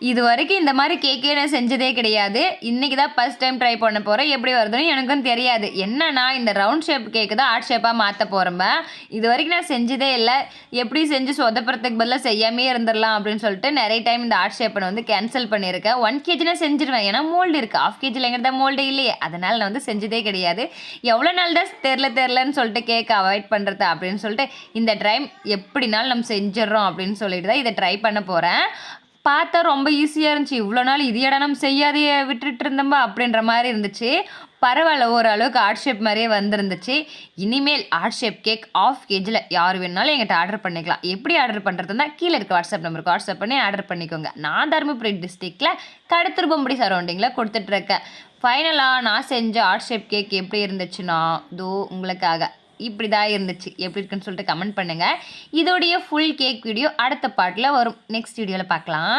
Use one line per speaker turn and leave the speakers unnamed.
இது வரைக்கும் இந்த மாதிரி கேக்கே நான் செஞ்சதே கிடையாது. இன்னைக்கு தான் ஃபர்ஸ்ட் டைம் ட்ரை பண்ண போறேன். எப்படி வருதுன்னு எனக்கும் தெரியாது. என்னன்னா இந்த ரவுண்ட் ஷேப் கேக்கு தான் ஹார்ட் ஷேப்பா மாத்த போறேன். இது வரைக்கும் நான் செஞ்சதே இல்ல. எப்படி செஞ்சு சொதப்புறதுக்கு பதிலா செய்யாமயே இருந்துரலாம் அப்படின்னு சொல்லிட்டு நெறைய டைம் இந்த ஹார்ட் ஷேப்பை வந்து கேன்சல் பண்ணியிருக்கேன். 1 கேஜி நான் செஞ்சுருவேன். ஏன்னா மோல்டு இருக்கு. 1/2 கேஜில எங்கிட்ட மோல்டு இல்லையே. அதனால நான் வந்து செஞ்சதே கிடையாது. எவ்வளோ நாள் தான் தெரிலன்னு சொல்லிட்டு கேக் அவாய்ட் பண்ணுறது அப்படின்னு சொல்லிட்டு இந்த டைம் எப்படினாலும் நம்ம செஞ்சிடறோம் அப்படின்னு சொல்லிட்டு தான் இதை ட்ரை பண்ண போகிறேன். பார்த்தா ரொம்ப ஈஸியாக இருந்துச்சு. இவ்வளோ நாள் இது எடா நம்ம செய்யாதையே விட்டுட்டு இருந்தோம்பா அப்படின்ற மாதிரி இருந்துச்சு. பரவாயில்ல, ஓரளவுக்கு ஹார்ட் ஷேப் மாதிரியே வந்துருந்துச்சு. இனிமேல் ஹார்ட் ஷேப் கேக் 1/2 கேஜியில் யார் வேணாலும் எங்கிட்ட ஆர்டர் பண்ணிக்கலாம். எப்படி ஆர்டர் பண்ணுறதுன்னா கீழே இருக்க வாட்ஸ்அப் நம்பருக்கு வாட்ஸ்அப் பண்ணி ஆர்டர் பண்ணிக்கோங்க. நான் தருமபுரி டிஸ்ட்ரிக்டில் கடத்திருப்பம்படி சரௌண்டிங்கில் கொடுத்துட்ருக்கேன். ஃபைனலாக நான் செஞ்ச ஹார்ட் ஷேப் கேக் எப்படி இருந்துச்சுன்னா இதோ உங்களுக்காக இப்படி தான் இருந்துச்சு. எப்படி இருக்குன்னு சொல்லிட்டு கமெண்ட் பண்ணுங்கள். இதோடைய ஃபுல் கேக் வீடியோ அடுத்த பார்ட்டில் வரும். நெக்ஸ்ட் வீடியோவில் பார்க்கலாம்.